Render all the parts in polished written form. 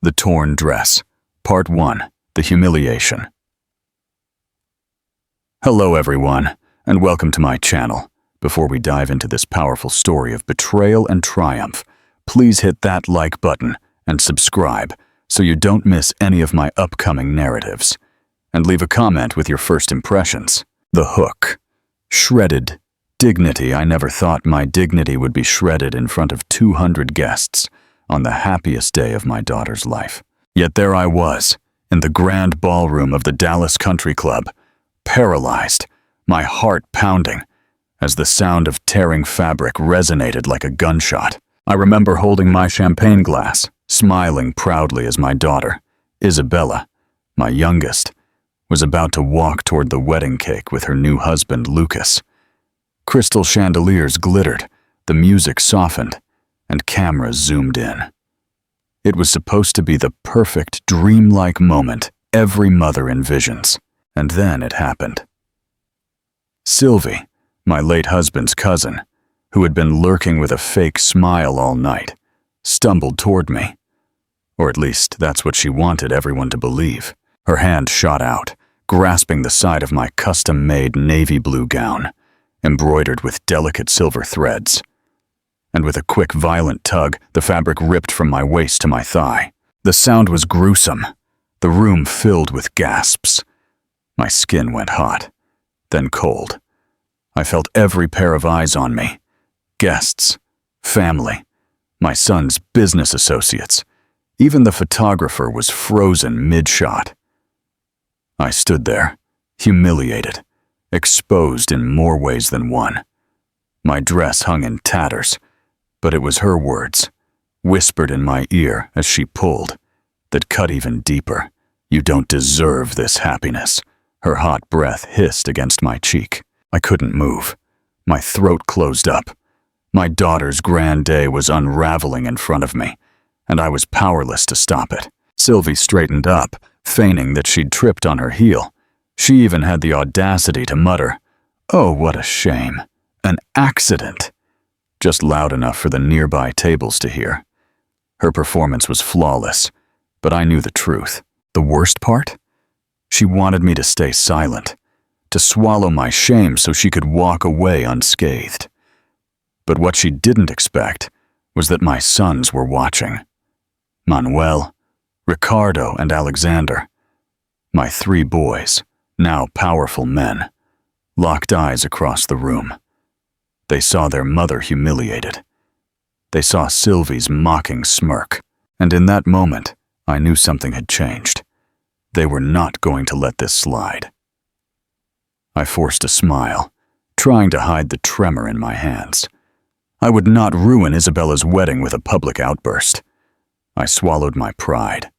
The Torn Dress, Part 1, The Humiliation. Hello everyone, and welcome to my channel. Before we dive into this powerful story of betrayal and triumph, please hit that like button and subscribe so you don't miss any of my upcoming narratives. And leave a comment with your first impressions. The hook. Shredded dignity. I never thought my dignity would be shredded in front of 200 guests on the happiest day of my daughter's life. Yet there I was, in the grand ballroom of the Dallas Country Club, paralyzed, my heart pounding, as the sound of tearing fabric resonated like a gunshot. I remember holding my champagne glass, smiling proudly as my daughter, Isabella, my youngest, was about to walk toward the wedding cake with her new husband, Lucas. Crystal chandeliers glittered, the music softened, and cameras zoomed in. It was supposed to be the perfect, dreamlike moment every mother envisions, and then it happened. Sylvie, my late husband's cousin, who had been lurking with a fake smile all night, stumbled toward me. Or at least that's what she wanted everyone to believe. Her hand shot out, grasping the side of my custom-made navy blue gown, embroidered with delicate silver threads. And with a quick, violent tug, the fabric ripped from my waist to my thigh. The sound was gruesome, the room filled with gasps. My skin went hot, then cold. I felt every pair of eyes on me. Guests, family, my son's business associates. Even the photographer was frozen mid-shot. I stood there, humiliated, exposed in more ways than one. My dress hung in tatters, but it was her words, whispered in my ear as she pulled, that cut even deeper. "You don't deserve this happiness." Her hot breath hissed against my cheek. I couldn't move. My throat closed up. My daughter's grand day was unraveling in front of me, and I was powerless to stop it. Sylvie straightened up, feigning that she'd tripped on her heel. She even had the audacity to mutter, "Oh, what a shame. An accident." Just loud enough for the nearby tables to hear. Her performance was flawless, but I knew the truth. The worst part? She wanted me to stay silent, to swallow my shame so she could walk away unscathed. But what she didn't expect was that my sons were watching. Manuel, Ricardo, and Alexander. My 3 boys, now powerful men, locked eyes across the room. They saw their mother humiliated. They saw Sylvie's mocking smirk, and in that moment, I knew something had changed. They were not going to let this slide. I forced a smile, trying to hide the tremor in my hands. I would not ruin Isabella's wedding with a public outburst. I swallowed my pride,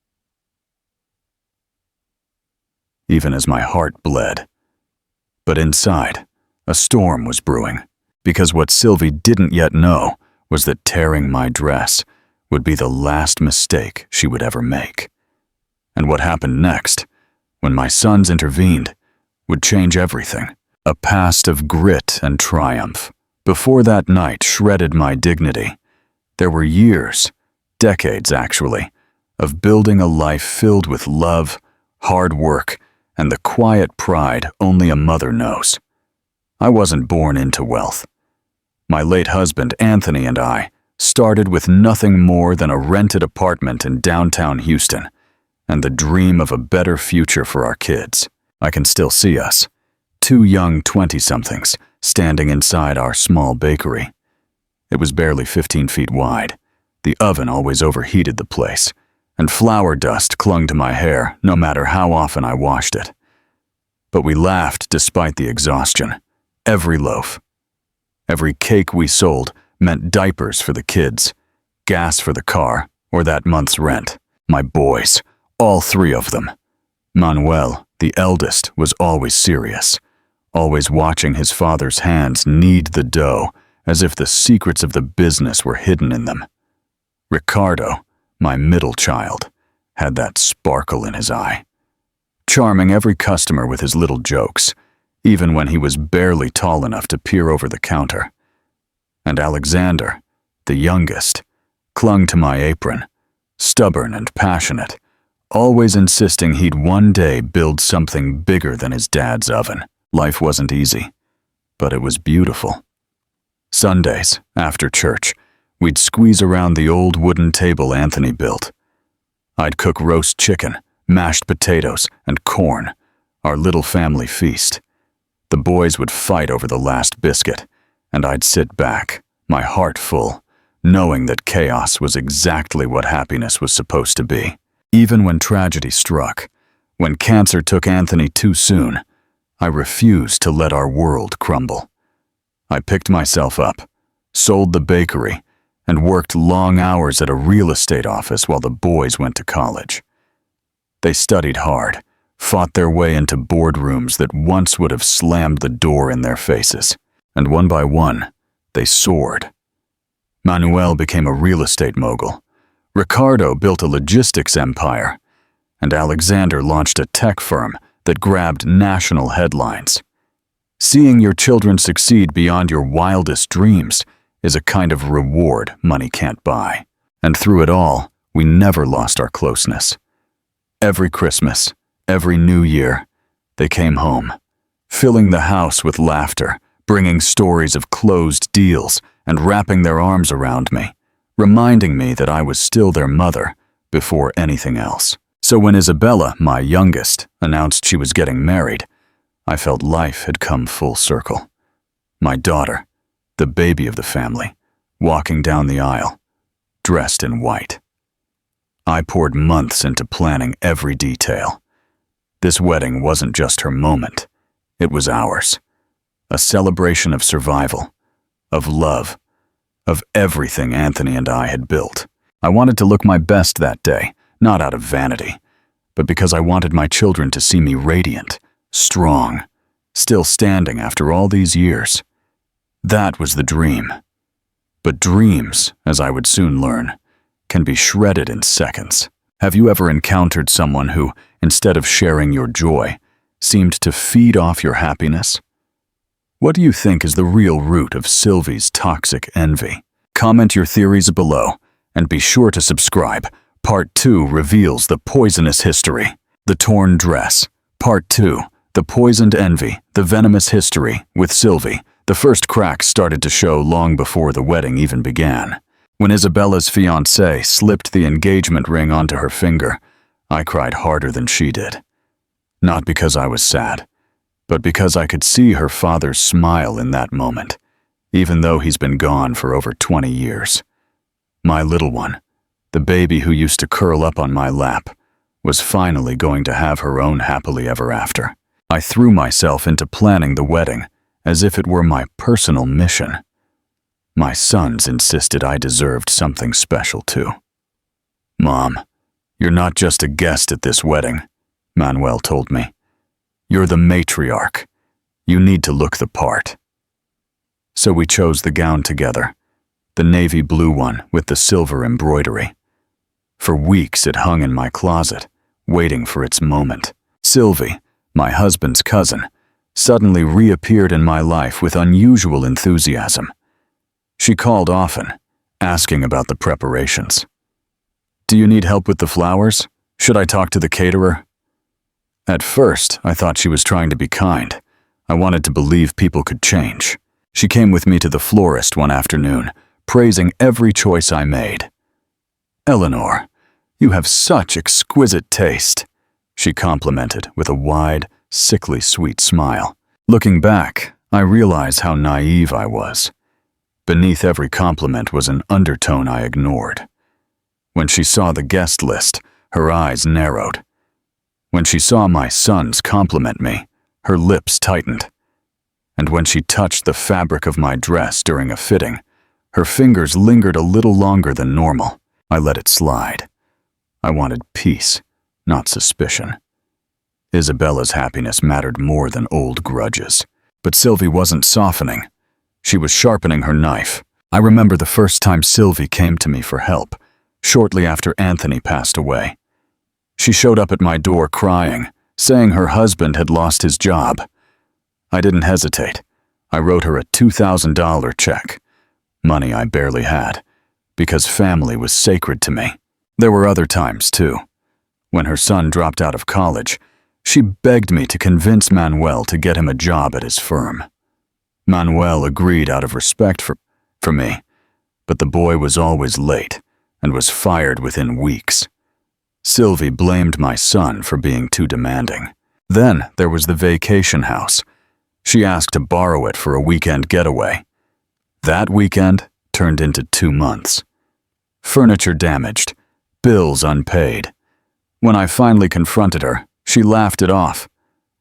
even as my heart bled. But inside, a storm was brewing. Because what Sylvie didn't yet know was that tearing my dress would be the last mistake she would ever make. And what happened next, when my sons intervened, would change everything. A past of grit and triumph. Before that night shredded my dignity, there were years, decades actually, of building a life filled with love, hard work, and the quiet pride only a mother knows. I wasn't born into wealth. My late husband, Anthony, and I started with nothing more than a rented apartment in downtown Houston and the dream of a better future for our kids. I can still see us, 2 young 20-somethings, standing inside our small bakery. It was barely 15 feet wide. The oven always overheated the place, and flour dust clung to my hair no matter how often I washed it. But we laughed despite the exhaustion. Every loaf, every cake we sold meant diapers for the kids, gas for the car, or that month's rent. My boys, all 3 of them. Manuel, the eldest, was always serious, always watching his father's hands knead the dough as if the secrets of the business were hidden in them. Ricardo, my middle child, had that sparkle in his eye, charming every customer with his little jokes, even when he was barely tall enough to peer over the counter. And Alexander, the youngest, clung to my apron, stubborn and passionate, always insisting he'd one day build something bigger than his dad's oven. Life wasn't easy, but it was beautiful. Sundays, after church, we'd squeeze around the old wooden table Anthony built. I'd cook roast chicken, mashed potatoes, and corn, our little family feast. The boys would fight over the last biscuit, and I'd sit back, my heart full, knowing that chaos was exactly what happiness was supposed to be. Even when tragedy struck, when cancer took Anthony too soon, I refused to let our world crumble. I picked myself up, sold the bakery, and worked long hours at a real estate office while the boys went to college. They studied hard, fought their way into boardrooms that once would have slammed the door in their faces, and one by one, they soared. Manuel became a real estate mogul. Ricardo built a logistics empire, and Alexander launched a tech firm that grabbed national headlines. Seeing your children succeed beyond your wildest dreams is a kind of reward money can't buy. And through it all, we never lost our closeness. Every Christmas, every New Year, they came home, filling the house with laughter, bringing stories of closed deals, and wrapping their arms around me, reminding me that I was still their mother before anything else. So when Isabella, my youngest, announced she was getting married, I felt life had come full circle. My daughter, the baby of the family, walking down the aisle, dressed in white. I poured months into planning every detail. This wedding wasn't just her moment, it was ours. A celebration of survival, of love, of everything Anthony and I had built. I wanted to look my best that day, not out of vanity, but because I wanted my children to see me radiant, strong, still standing after all these years. That was the dream. But dreams, as I would soon learn, can be shredded in seconds. Have you ever encountered someone who, instead of sharing your joy, seemed to feed off your happiness? What do you think is the real root of Sylvie's toxic envy? Comment your theories below, and be sure to subscribe. Part 2 reveals the poisonous history. The Torn Dress. Part 2. The Poisoned Envy, the Venomous History, with Sylvie. The first cracks started to show long before the wedding even began. When Isabella's fiancé slipped the engagement ring onto her finger, I cried harder than she did. Not because I was sad, but because I could see her father's smile in that moment, even though he's been gone for over 20 years. My little one, the baby who used to curl up on my lap, was finally going to have her own happily ever after. I threw myself into planning the wedding as if it were my personal mission. My sons insisted I deserved something special too. "Mom, you're not just a guest at this wedding," Manuel told me. "You're the matriarch. You need to look the part." So we chose the gown together, the navy blue one with the silver embroidery. For weeks it hung in my closet, waiting for its moment. Sylvie, my husband's cousin, suddenly reappeared in my life with unusual enthusiasm. She called often, asking about the preparations. "Do you need help with the flowers? Should I talk to the caterer?" At first, I thought she was trying to be kind. I wanted to believe people could change. She came with me to the florist one afternoon, praising every choice I made. "Eleanor, you have such exquisite taste," she complimented with a wide, sickly sweet smile. Looking back, I realize how naive I was. Beneath every compliment was an undertone I ignored. When she saw the guest list, her eyes narrowed. When she saw my sons compliment me, her lips tightened. And when she touched the fabric of my dress during a fitting, her fingers lingered a little longer than normal. I let it slide. I wanted peace, not suspicion. Isabella's happiness mattered more than old grudges. But Sylvie wasn't softening. She was sharpening her knife. I remember the first time Sylvie came to me for help, shortly after Anthony passed away. She showed up at my door crying, saying her husband had lost his job. I didn't hesitate. I wrote her a $2,000 check, money I barely had, because family was sacred to me. There were other times, too. When her son dropped out of college, she begged me to convince Manuel to get him a job at his firm. Manuel agreed out of respect for me, but the boy was always late and was fired within weeks. Sylvie blamed my son for being too demanding. Then there was the vacation house. She asked to borrow it for a weekend getaway. That weekend turned into 2 months. Furniture damaged, bills unpaid. When I finally confronted her, she laughed it off.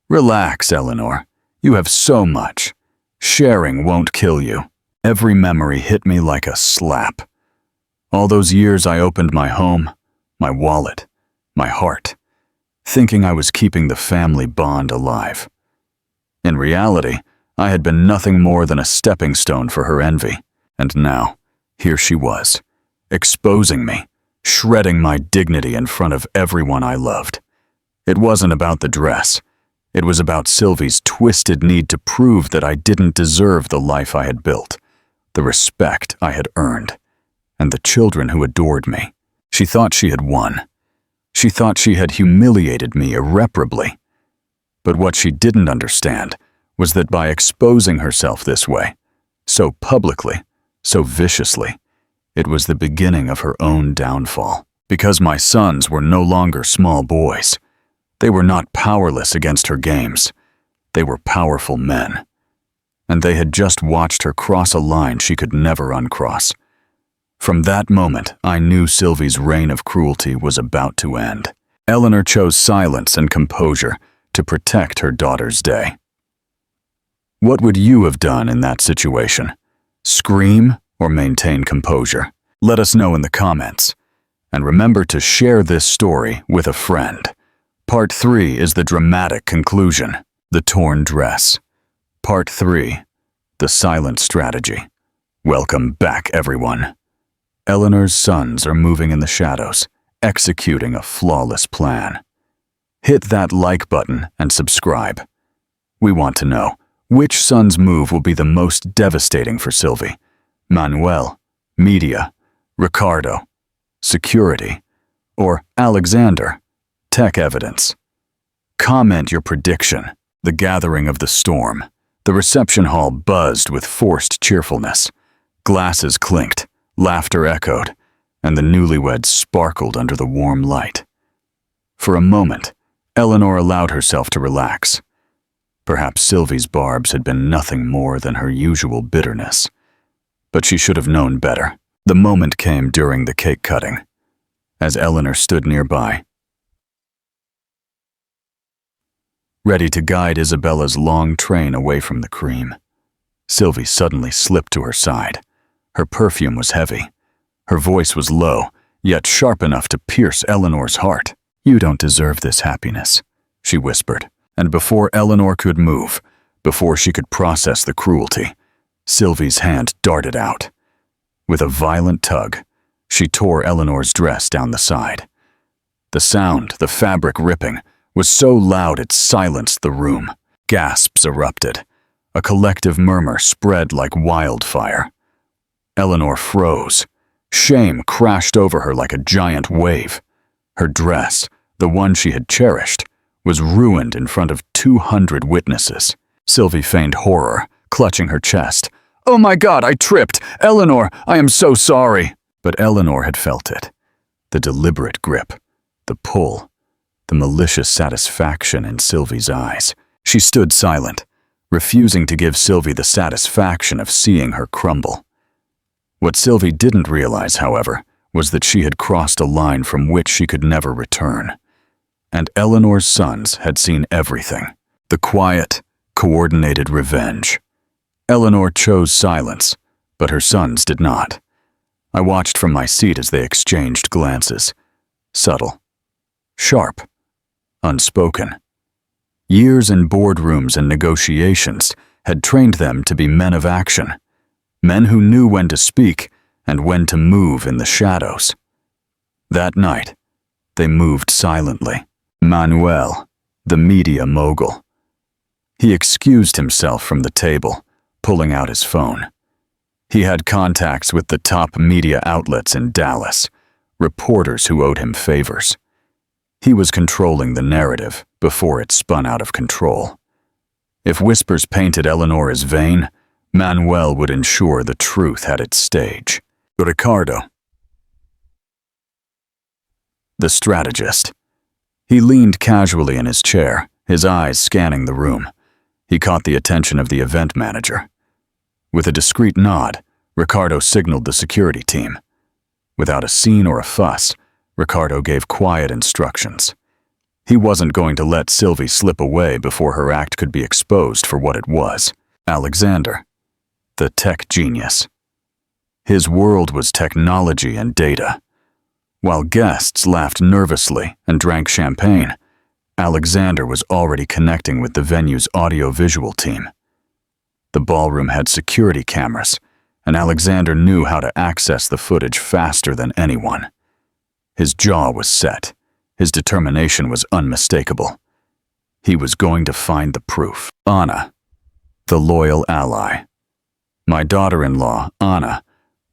"Relax, Eleanor. You have so much. Sharing won't kill you." Every memory hit me like a slap. All those years I opened my home, my wallet, my heart, thinking I was keeping the family bond alive. In reality, I had been nothing more than a stepping stone for her envy, and now, here she was, exposing me, shredding my dignity in front of everyone I loved. It wasn't about the dress. It was about Sylvie's twisted need to prove that I didn't deserve the life I had built, the respect I had earned, and the children who adored me. She thought she had won. She thought she had humiliated me irreparably. But what she didn't understand was that by exposing herself this way, so publicly, so viciously, it was the beginning of her own downfall. Because my sons were no longer small boys. They were not powerless against her games. They were powerful men. And they had just watched her cross a line she could never uncross. From that moment, I knew Sylvie's reign of cruelty was about to end. Eleanor chose silence and composure to protect her daughter's day. What would you have done in that situation? Scream or maintain composure? Let us know in the comments. And remember to share this story with a friend. Part 3 is the dramatic conclusion, the torn dress. Part 3, the silent strategy. Welcome back, everyone. Eleanor's sons are moving in the shadows, executing a flawless plan. Hit that like button and subscribe. We want to know which son's move will be the most devastating for Sylvie. Manuel, media, Ricardo, security, or Alexander, tech evidence. Comment your prediction. The gathering of the storm. The reception hall buzzed with forced cheerfulness. Glasses clinked, laughter echoed, and the newlyweds sparkled under the warm light. For a moment, Eleanor allowed herself to relax. Perhaps Sylvie's barbs had been nothing more than her usual bitterness. But she should have known better. The moment came during the cake cutting. As Eleanor stood nearby, ready to guide Isabella's long train away from the cream, Sylvie suddenly slipped to her side. Her perfume was heavy. Her voice was low, yet sharp enough to pierce Eleanor's heart. "You don't deserve this happiness," she whispered. And before Eleanor could move, before she could process the cruelty, Sylvie's hand darted out. With a violent tug, she tore Eleanor's dress down the side. The sound, the fabric ripping, was so loud it silenced the room. Gasps erupted. A collective murmur spread like wildfire. Eleanor froze. Shame crashed over her like a giant wave. Her dress, the one she had cherished, was ruined in front of 200 witnesses. Sylvie feigned horror, clutching her chest. "Oh my God, I tripped! Eleanor, I am so sorry!" But Eleanor had felt it. The deliberate grip, the pull, the malicious satisfaction in Sylvie's eyes. She stood silent, refusing to give Sylvie the satisfaction of seeing her crumble. What Sylvie didn't realize, however, was that she had crossed a line from which she could never return. And Eleanor's sons had seen everything. The quiet, coordinated revenge. Eleanor chose silence, but her sons did not. I watched from my seat as they exchanged glances. Subtle, sharp, unspoken. Years in boardrooms and negotiations had trained them to be men of action, men who knew when to speak and when to move in the shadows. That night, they moved silently. Manuel, the media mogul. He excused himself from the table, pulling out his phone. He had contacts with the top media outlets in Dallas, reporters who owed him favors. He was controlling the narrative before it spun out of control. If whispers painted Eleanor as vain, Manuel would ensure the truth had its stage. Ricardo, the strategist. He leaned casually in his chair, his eyes scanning the room. He caught the attention of the event manager. With a discreet nod, Ricardo signaled the security team. Without a scene or a fuss, Ricardo gave quiet instructions. He wasn't going to let Sylvie slip away before her act could be exposed for what it was. Alexander, the tech genius. His world was technology and data. While guests laughed nervously and drank champagne, Alexander was already connecting with the venue's audio-visual team. The ballroom had security cameras, and Alexander knew how to access the footage faster than anyone. His jaw was set. His determination was unmistakable. He was going to find the proof. Anna, the loyal ally. My daughter-in-law, Anna,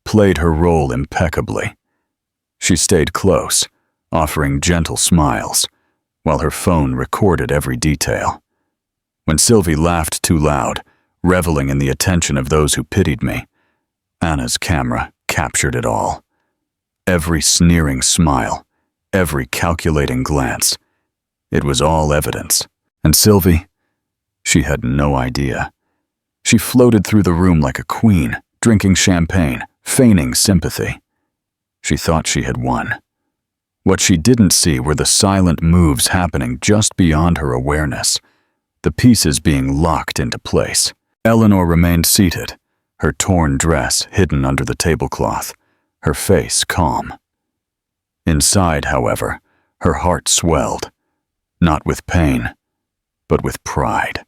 played her role impeccably. She stayed close, offering gentle smiles, while her phone recorded every detail. When Sylvie laughed too loud, reveling in the attention of those who pitied me, Anna's camera captured it all. Every sneering smile, every calculating glance. It was all evidence. And Sylvie, she had no idea. She floated through the room like a queen, drinking champagne, feigning sympathy. She thought she had won. What she didn't see were the silent moves happening just beyond her awareness, the pieces being locked into place. Eleanor remained seated, her torn dress hidden under the tablecloth, her face calm. Inside, however, her heart swelled, not with pain, but with pride.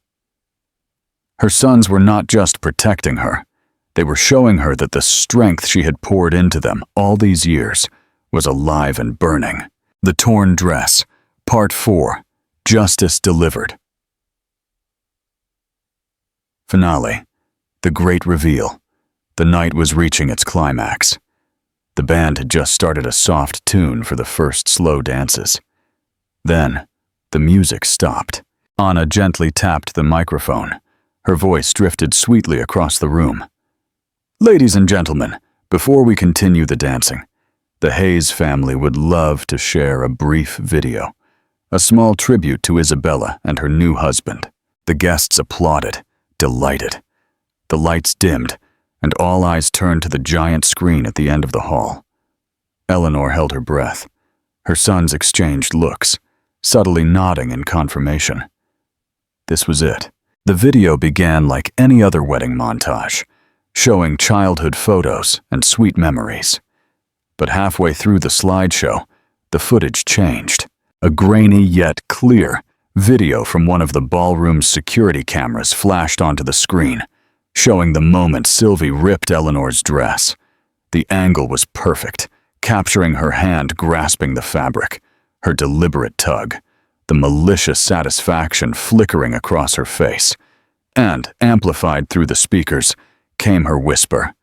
Her sons were not just protecting her, they were showing her that the strength she had poured into them all these years was alive and burning. The Torn Dress, Part 4, Justice Delivered. Finale, the great reveal. The night was reaching its climax. The band had just started a soft tune for the first slow dances. Then, the music stopped. Anna gently tapped the microphone. Her voice drifted sweetly across the room. Ladies and gentlemen, before we continue the dancing, the Hayes family would love to share a brief video, a small tribute to Isabella and her new husband. The guests applauded, delighted. The lights dimmed, and all eyes turned to the giant screen at the end of the hall. Eleanor held her breath. Her sons exchanged looks, subtly nodding in confirmation. This was it. The video began like any other wedding montage, showing childhood photos and sweet memories. But halfway through the slideshow, the footage changed. A grainy yet clear video from one of the ballroom's security cameras flashed onto the screen, showing the moment Sylvie ripped Eleanor's dress. The angle was perfect, capturing her hand grasping the fabric, her deliberate tug, the malicious satisfaction flickering across her face. And, amplified through the speakers, came her whisper,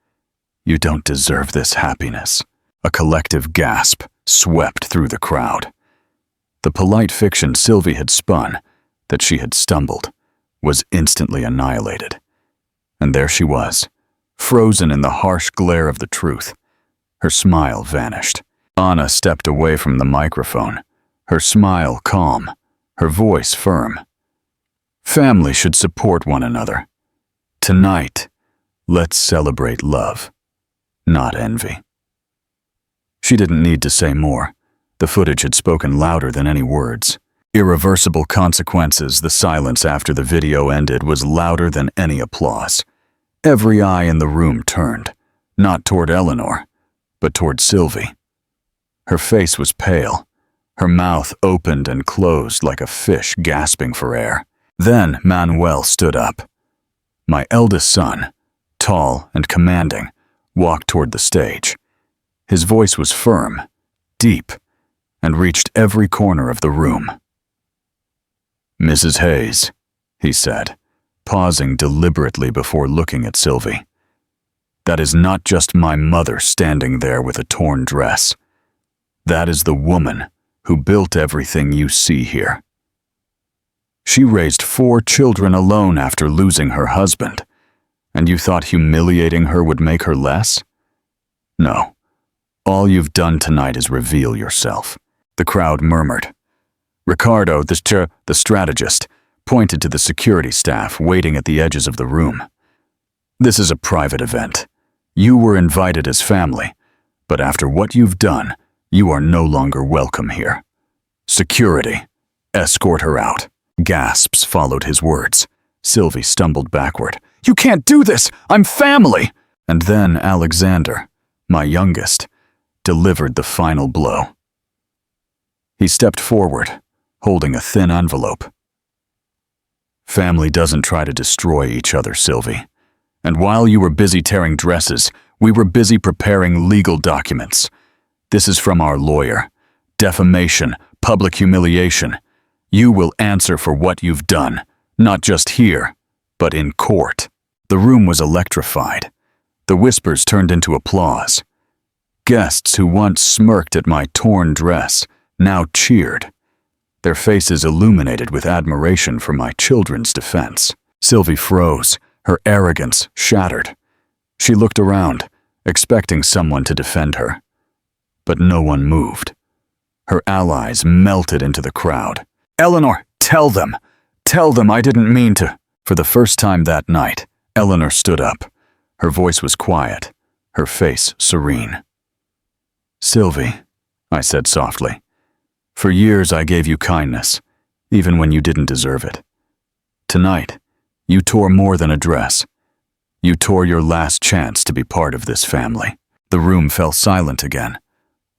"You don't deserve this happiness." A collective gasp swept through the crowd. The polite fiction Sylvie had spun, that she had stumbled, was instantly annihilated. And there she was, frozen in the harsh glare of the truth. Her smile vanished. Anna stepped away from the microphone, her smile calm, her voice firm. Family should support one another. Tonight, let's celebrate love, not envy. She didn't need to say more. The footage had spoken louder than any words. Irreversible consequences, the silence after the video ended was louder than any applause. Every eye in the room turned, not toward Eleanor, but toward Sylvie. Her face was pale, her mouth opened and closed like a fish gasping for air. Then Manuel stood up. My eldest son, tall and commanding, walked toward the stage. His voice was firm, deep, and reached every corner of the room. "Mrs. Hayes," he said, pausing deliberately before looking at Sylvie. "That is not just my mother standing there with a torn dress. That is the woman who built everything you see here. She raised 4 children alone after losing her husband, and you thought humiliating her would make her less? No. All you've done tonight is reveal yourself. The crowd murmured. Ricardo, the strategist, pointed to the security staff waiting at the edges of the room. This is a private event. You were invited as family, but after what you've done, you are no longer welcome here. Security, escort her out. Gasps followed his words. Sylvie stumbled backward. You can't do this! I'm family! And then Alexander, my youngest, delivered the final blow. He stepped forward, holding a thin envelope. Family doesn't try to destroy each other, Sylvie. And while you were busy tearing dresses, we were busy preparing legal documents. This is from our lawyer. Defamation, public humiliation. You will answer for what you've done, not just here, but in court. The room was electrified. The whispers turned into applause. Guests who once smirked at my torn dress now cheered, their faces illuminated with admiration for my children's defense. Sylvie froze, her arrogance shattered. She looked around, expecting someone to defend her. But no one moved. Her allies melted into the crowd. Eleanor, tell them! Tell them I didn't mean to! For the first time that night, Eleanor stood up. Her voice was quiet, her face serene. Sylvie, I said softly, for years I gave you kindness, even when you didn't deserve it. Tonight, you tore more than a dress. You tore your last chance to be part of this family. The room fell silent again,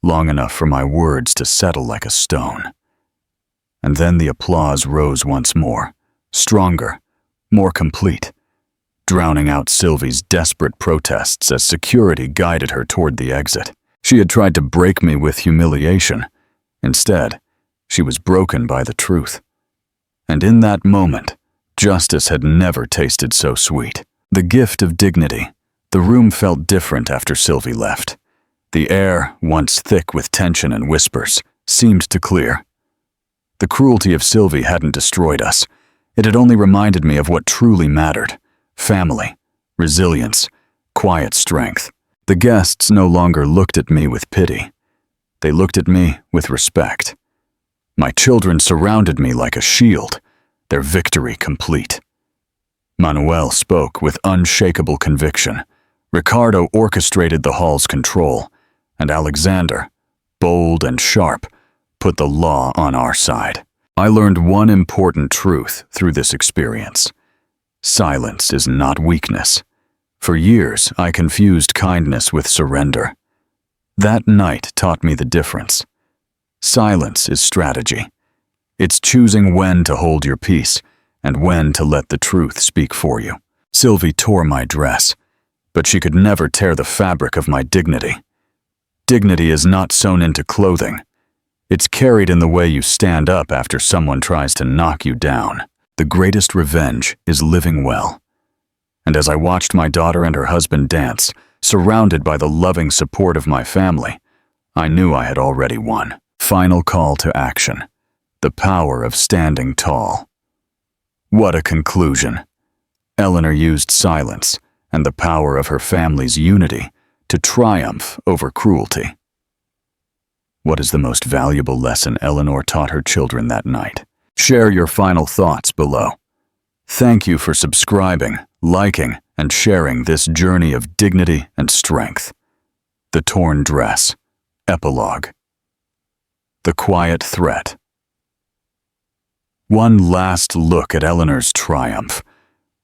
long enough for my words to settle like a stone. And then the applause rose once more, stronger, more complete, drowning out Sylvie's desperate protests as security guided her toward the exit. She had tried to break me with humiliation. Instead, she was broken by the truth. And in that moment, justice had never tasted so sweet. The gift of dignity. The room felt different after Sylvie left. The air, once thick with tension and whispers, seemed to clear. The cruelty of Sylvie hadn't destroyed us. It had only reminded me of what truly mattered: family, resilience, quiet strength. The guests no longer looked at me with pity. They looked at me with respect. My children surrounded me like a shield, their victory complete. Manuel spoke with unshakable conviction. Ricardo orchestrated the hall's control, and Alexander, bold and sharp, put the law on our side. I learned one important truth through this experience. Silence is not weakness. For years, I confused kindness with surrender. That night taught me the difference. Silence is strategy. It's choosing when to hold your peace and when to let the truth speak for you. Sylvie tore my dress, but she could never tear the fabric of my dignity. Dignity is not sewn into clothing. It's carried in the way you stand up after someone tries to knock you down. The greatest revenge is living well. And as I watched my daughter and her husband dance, surrounded by the loving support of my family, I knew I had already won. Final call to action. The power of standing tall. What a conclusion. Eleanor used silence and the power of her family's unity to triumph over cruelty. What is the most valuable lesson Eleanor taught her children that night? Share your final thoughts below. Thank you for subscribing, liking, and sharing this journey of dignity and strength. The Torn Dress. Epilogue. The Quiet Threat. One last look at Eleanor's triumph.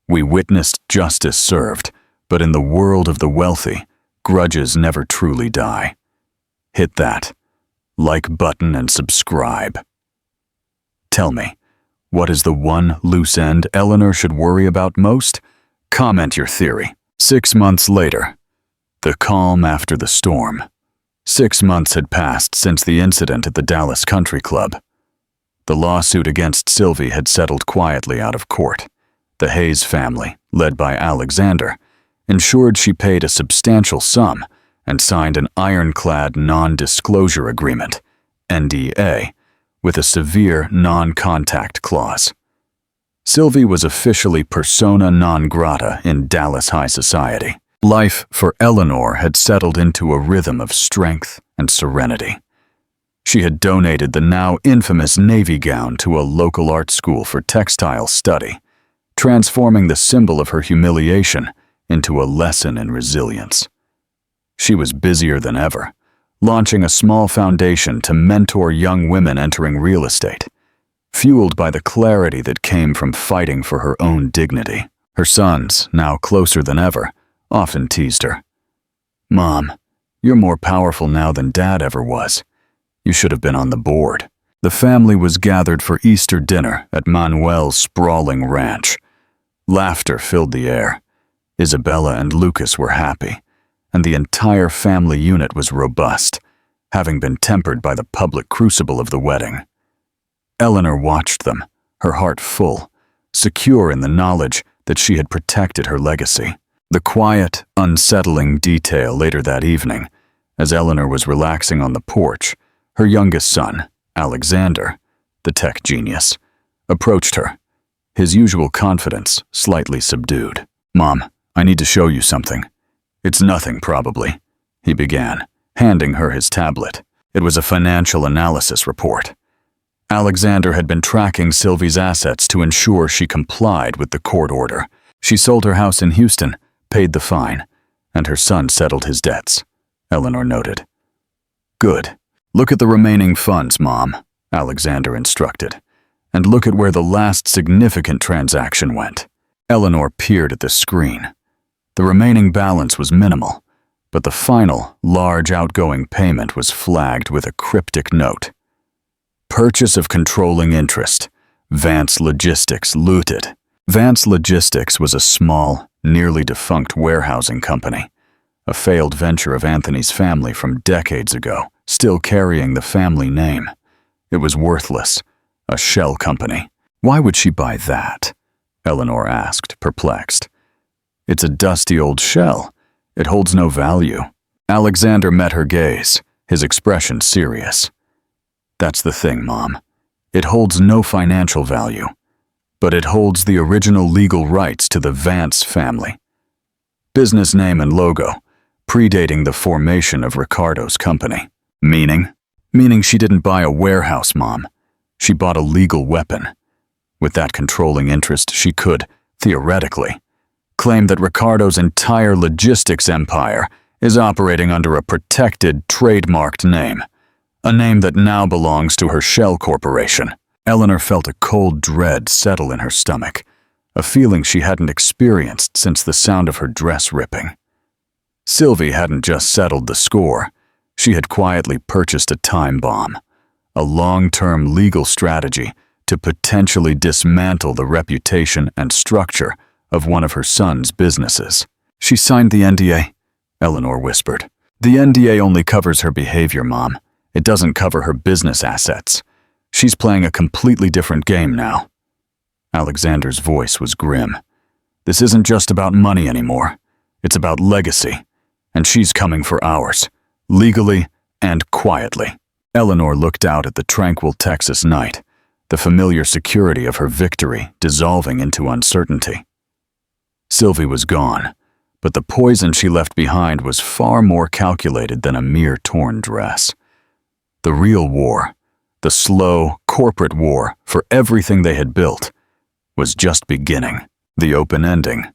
We witnessed justice served, but in the world of the wealthy, grudges never truly die. Hit that like button and subscribe. Tell me, what is the one loose end Eleanor should worry about most? Comment your theory. 6 months later. The calm after the storm. 6 months had passed since the incident at the Dallas Country Club. The lawsuit against Sylvie had settled quietly out of court. The Hayes family, led by Alexander, ensured she paid a substantial sum and signed an ironclad non-disclosure agreement, NDA, with a severe non-contact clause. Sylvie was officially persona non grata in Dallas high society. Life for Eleanor had settled into a rhythm of strength and serenity. She had donated the now infamous navy gown to a local art school for textile study, transforming the symbol of her humiliation into a lesson in resilience. She was busier than ever, launching a small foundation to mentor young women entering real estate, fueled by the clarity that came from fighting for her own dignity. Her sons, now closer than ever, often teased her. "Mom, you're more powerful now than Dad ever was. You should have been on the board." The family was gathered for Easter dinner at Manuel's sprawling ranch. Laughter filled the air. Isabella and Lucas were happy, and the entire family unit was robust, having been tempered by the public crucible of the wedding. Eleanor watched them, her heart full, secure in the knowledge that she had protected her legacy. The quiet, unsettling detail later that evening, as Eleanor was relaxing on the porch, her youngest son, Alexander, the tech genius, approached her, his usual confidence slightly subdued. "Mom, I need to show you something." "It's nothing, probably," he began, handing her his tablet. It was a financial analysis report. Alexander had been tracking Sylvie's assets to ensure she complied with the court order. She sold her house in Houston, paid the fine, and her son settled his debts, Eleanor noted. "Good. Look at the remaining funds, Mom," Alexander instructed, "and look at where the last significant transaction went." Eleanor peered at the screen. The remaining balance was minimal, but the final, large outgoing payment was flagged with a cryptic note. "Purchase of controlling interest. Vance Logistics looted." Vance Logistics was a small, nearly defunct warehousing company, a failed venture of Anthony's family from decades ago, still carrying the family name. It was worthless, a shell company. "Why would she buy that?" Eleanor asked, perplexed. "It's a dusty old shell. It holds no value." Alexander met her gaze, his expression serious. "That's the thing, Mom. It holds no financial value, but it holds the original legal rights to the Vance family. Business name and logo, predating the formation of Ricardo's company." "Meaning?" "Meaning she didn't buy a warehouse, Mom. She bought a legal weapon. With that controlling interest, she could, theoretically, claim that Ricardo's entire logistics empire is operating under a protected, trademarked name, a name that now belongs to her shell corporation." Eleanor felt a cold dread settle in her stomach, a feeling she hadn't experienced since the sound of her dress ripping. Sylvie hadn't just settled the score. She had quietly purchased a time bomb, a long-term legal strategy to potentially dismantle the reputation and structure of one of her son's businesses. "She signed the NDA," Eleanor whispered. "The NDA only covers her behavior, Mom. It doesn't cover her business assets. She's playing a completely different game now." Alexander's voice was grim. "This isn't just about money anymore. It's about legacy, and she's coming for ours, legally and quietly." Eleanor looked out at the tranquil Texas night, the familiar security of her victory dissolving into uncertainty. Sylvie was gone, but the poison she left behind was far more calculated than a mere torn dress. The real war, the slow, corporate war for everything they had built, was just beginning. The open ending.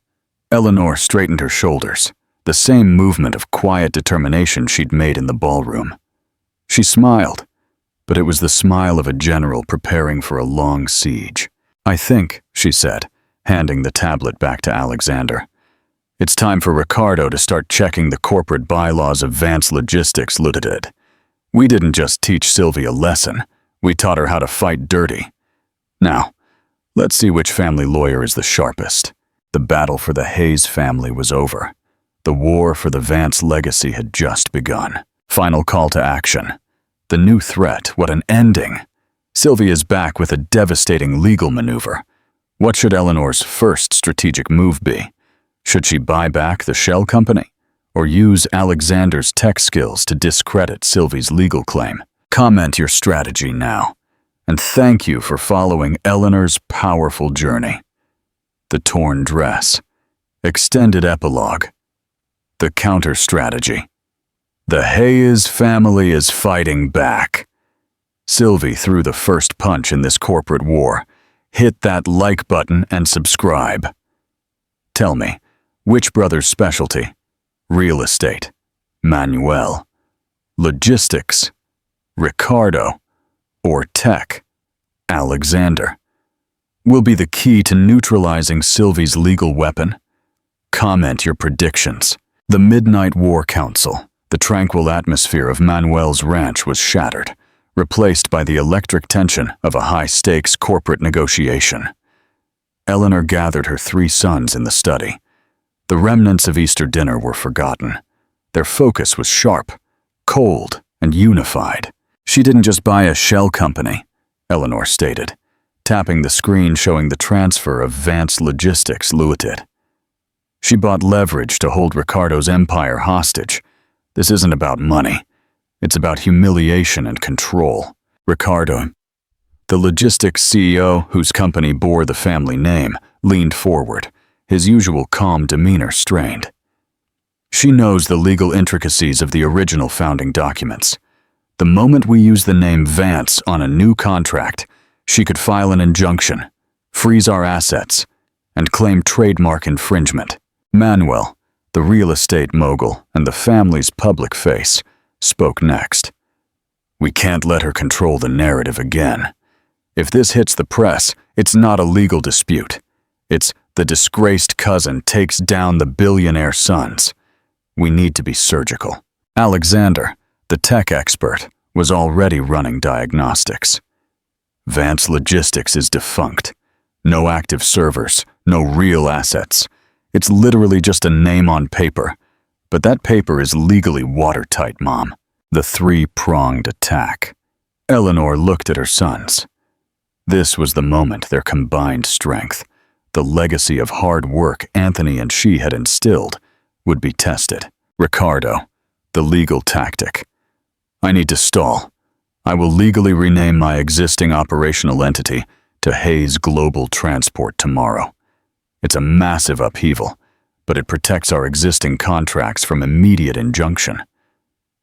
Eleanor straightened her shoulders, the same movement of quiet determination she'd made in the ballroom. She smiled, but it was the smile of a general preparing for a long siege. "I think," she said, handing the tablet back to Alexander, "it's time for Ricardo to start checking the corporate bylaws of Vance Logistics Limited. We didn't just teach Sylvie a lesson, we taught her how to fight dirty. Now, let's see which family lawyer is the sharpest." The battle for the Hayes family was over. The war for the Vance legacy had just begun. Final call to action. The new threat, what an ending. Sylvie is back with a devastating legal maneuver. What should Eleanor's first strategic move be? Should she buy back the shell company? or use Alexander's tech skills to discredit Sylvie's legal claim. Comment your strategy now. And thank you for following Eleanor's powerful journey. The torn dress. Extended epilogue. The counter strategy. The Hayes family is fighting back. Sylvie threw the first punch in this corporate war. Hit that like button and subscribe. Tell me, which brother's specialty? Real estate, Manuel, logistics, Ricardo, or tech, Alexander, will be the key to neutralizing Sylvie's legal weapon? Comment your predictions. The Midnight War Council, the tranquil atmosphere of Manuel's ranch was shattered, replaced by the electric tension of a high-stakes corporate negotiation. Eleanor gathered her 3 sons in the study. The remnants of Easter dinner were forgotten. Their focus was sharp, cold, and unified. She didn't just buy a shell company, Eleanor stated, tapping the screen showing the transfer of Vance Logistics Limited. She bought leverage to hold Ricardo's empire hostage. This isn't about money. It's about humiliation and control. Ricardo, the logistics CEO whose company bore the family name, leaned forward, his usual calm demeanor strained. She knows the legal intricacies of the original founding documents. The moment we use the name Vance on a new contract, she could file an injunction, freeze our assets, and claim trademark infringement. Manuel, the real estate mogul and the family's public face, spoke next. We can't let her control the narrative again. If this hits the press, it's not a legal dispute. It's the disgraced cousin takes down the billionaire sons. We need to be surgical. Alexander, the tech expert, was already running diagnostics. Vance Logistics is defunct. No active servers, no real assets. It's literally just a name on paper. But that paper is legally watertight, Mom. The 3-pronged attack. Eleanor looked at her sons. This was the moment their combined strength, the legacy of hard work Anthony and she had instilled, would be tested. Ricardo, the legal tactic. I need to stall. I will legally rename my existing operational entity to Hayes Global Transport tomorrow. It's a massive upheaval, but it protects our existing contracts from immediate injunction.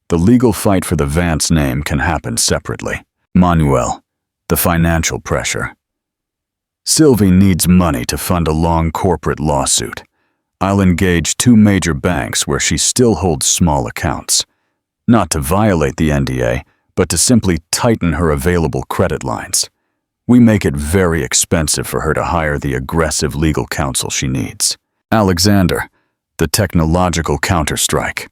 The legal fight for the Vance name can happen separately. Manuel, the financial pressure. Sylvie needs money to fund a long corporate lawsuit. I'll engage 2 major banks where she still holds small accounts. Not to violate the NDA, but to simply tighten her available credit lines. We make it very expensive for her to hire the aggressive legal counsel she needs. Alexander, the technological counterstrike.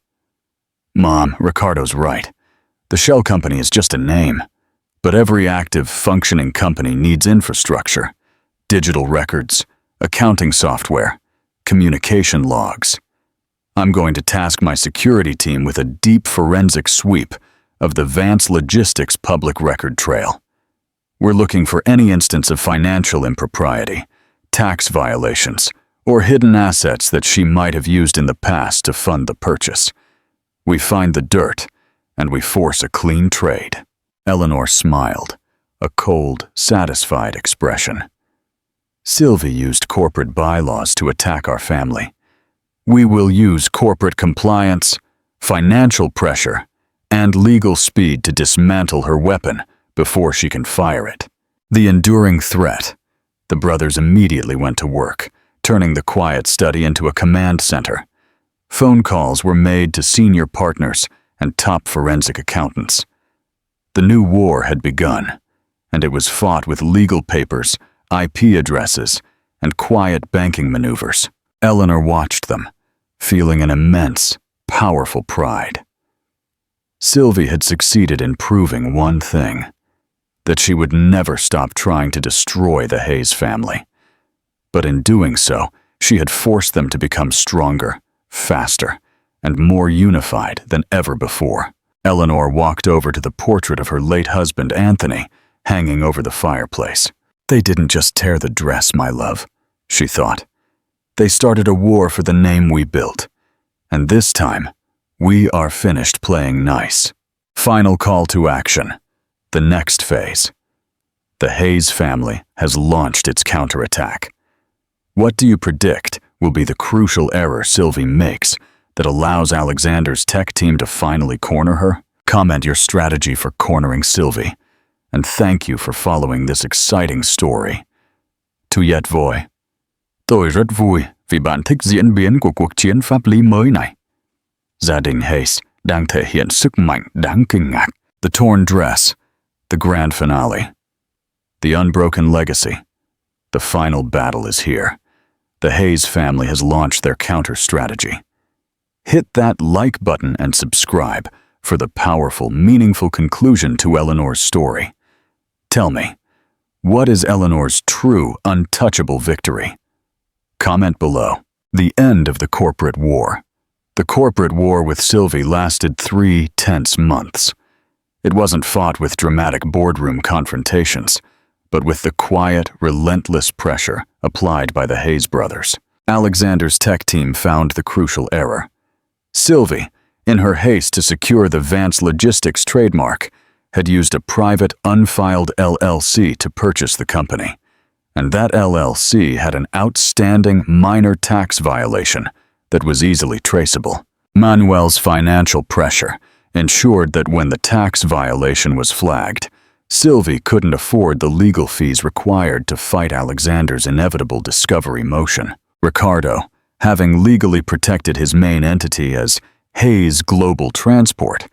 Mom, Ricardo's right. The shell company is just a name. But every active, functioning company needs infrastructure, digital records, accounting software, communication logs. I'm going to task my security team with a deep forensic sweep of the Vance Logistics public record trail. We're looking for any instance of financial impropriety, tax violations, or hidden assets that she might have used in the past to fund the purchase. We find the dirt, and we force a clean trade. Eleanor smiled, a cold, satisfied expression. Sylvie used corporate bylaws to attack our family. We will use corporate compliance, financial pressure, and legal speed to dismantle her weapon before she can fire it. The enduring threat. The brothers immediately went to work, turning the quiet study into a command center. Phone calls were made to senior partners and top forensic accountants. The new war had begun, and it was fought with legal papers, IP addresses, and quiet banking maneuvers. Eleanor watched them, feeling an immense, powerful pride. Sylvie had succeeded in proving one thing, that she would never stop trying to destroy the Hayes family. But in doing so, she had forced them to become stronger, faster, and more unified than ever before. Eleanor walked over to the portrait of her late husband, Anthony, hanging over the fireplace. They didn't just tear the dress, my love, she thought. They started a war for the name we built. And this time, we are finished playing nice. Final call to action. The next phase. The Hayes family has launched its counterattack. What do you predict will be the crucial error Sylvie makes that allows Alexander's tech team to finally corner her? Comment your strategy for cornering Sylvie, and thank you for following this exciting story. Tuyet Voi. Tôi rất vui vì bạn thích diễn biến của cuộc chiến pháp lý mới này. Gia đình Hayes đang thể hiện sức mạnh đáng kinh ngạc. The torn dress, the grand finale, the unbroken legacy. The final battle is here. The Hayes family has launched their counter strategy. Hit that like button and subscribe for the powerful, meaningful conclusion to Eleanor's story. Tell me, what is Eleanor's true, untouchable victory? Comment below. The end of the corporate war. The corporate war with Sylvie lasted 3 tense months. It wasn't fought with dramatic boardroom confrontations, but with the quiet, relentless pressure applied by the Hayes brothers. Alexander's tech team found the crucial error. Sylvie, in her haste to secure the Vance Logistics trademark, had used a private, unfiled LLC to purchase the company. And that LLC had an outstanding minor tax violation that was easily traceable. Manuel's financial pressure ensured that when the tax violation was flagged, Sylvie couldn't afford the legal fees required to fight Alexander's inevitable discovery motion. Ricardo, having legally protected his main entity as Hayes Global Transport,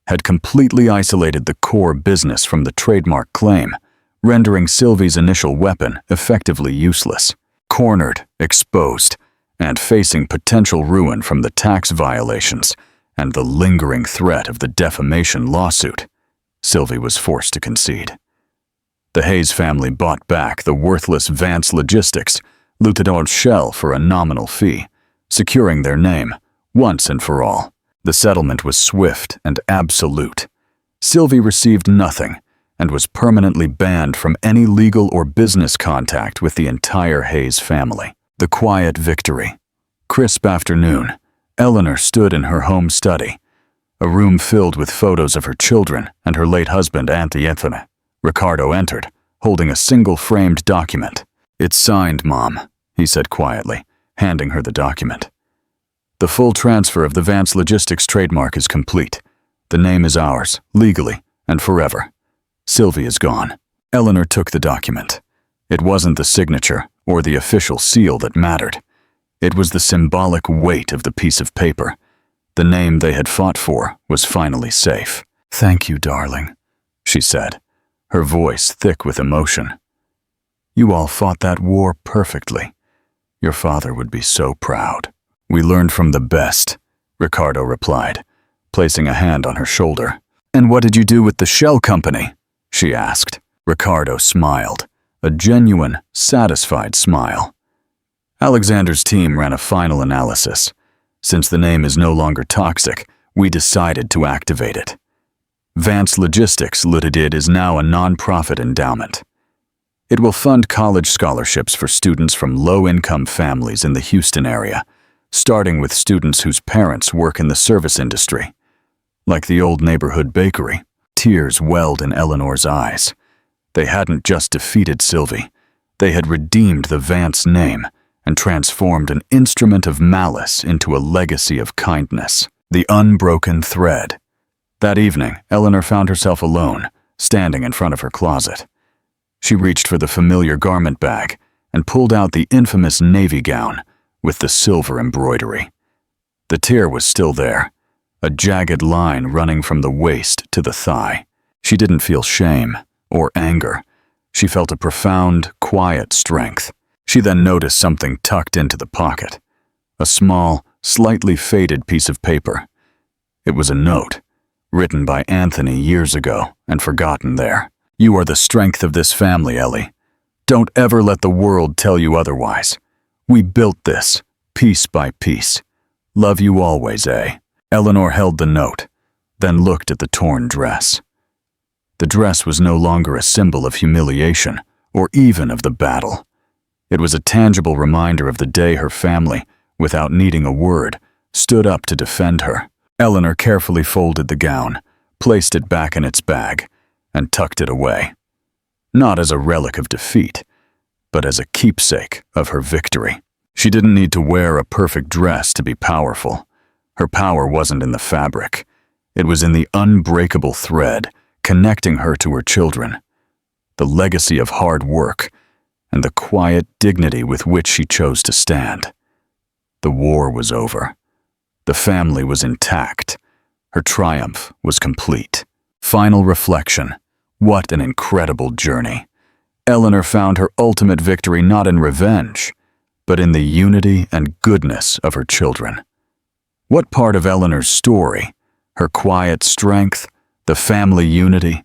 had completely isolated the core business from the trademark claim, rendering Sylvie's initial weapon effectively useless. Cornered, exposed, and facing potential ruin from the tax violations and the lingering threat of the defamation lawsuit, Sylvie was forced to concede. The Hayes family bought back the worthless Vance Logistics Lutador's shell for a nominal fee, securing their name once and for all. The settlement was swift and absolute. Sylvie received nothing and was permanently banned from any legal or business contact with the entire Hayes family. The quiet victory. Crisp afternoon, Eleanor stood in her home study, a room filled with photos of her children and her late husband, Anthony. Ricardo entered, holding a single framed document. "It's signed, Mom," he said quietly, handing her the document. "The full transfer of the Vance Logistics trademark is complete. The name is ours, legally and forever. Sylvie is gone." Eleanor took the document. It wasn't the signature or the official seal that mattered. It was the symbolic weight of the piece of paper. The name they had fought for was finally safe. "Thank you, darling," she said, her voice thick with emotion. "You all fought that war perfectly. Your father would be so proud." "We learned from the best," Ricardo replied, placing a hand on her shoulder. "And what did you do with the shell company?" she asked. Ricardo smiled, a genuine, satisfied smile. Alexander's team ran a final analysis. Since the name is no longer toxic, we decided to activate it. Vance Logistics Ltd. is now a non-profit endowment. It will fund college scholarships for students from low-income families in the Houston area, starting with students whose parents work in the service industry. Like the old neighborhood bakery, tears welled in Eleanor's eyes. They hadn't just defeated Sylvie, they had redeemed the Vance name and transformed an instrument of malice into a legacy of kindness. The unbroken thread. That evening, Eleanor found herself alone, standing in front of her closet. She reached for the familiar garment bag and pulled out the infamous navy gown with the silver embroidery. The tear was still there, a jagged line running from the waist to the thigh. She didn't feel shame or anger. She felt a profound, quiet strength. She then noticed something tucked into the pocket. A small, slightly faded piece of paper. It was a note, written by Anthony years ago and forgotten there. "You are the strength of this family, Ellie. Don't ever let the world tell you otherwise. We built this, piece by piece. Love you always, eh?" Eleanor held the note, then looked at the torn dress. The dress was no longer a symbol of humiliation or even of the battle. It was a tangible reminder of the day her family, without needing a word, stood up to defend her. Eleanor carefully folded the gown, placed it back in its bag, and tucked it away. Not as a relic of defeat, but as a keepsake of her victory. She didn't need to wear a perfect dress to be powerful. Her power wasn't in the fabric. It was in the unbreakable thread connecting her to her children, the legacy of hard work, and the quiet dignity with which she chose to stand. The war was over. The family was intact. Her triumph was complete. Final reflection. What an incredible journey. Eleanor found her ultimate victory not in revenge, but in the unity and goodness of her children. What part of Eleanor's story, her quiet strength, the family unity,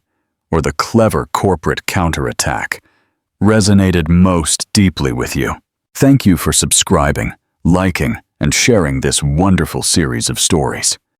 or the clever corporate counterattack, resonated most deeply with you? Thank you for subscribing, liking, and sharing this wonderful series of stories.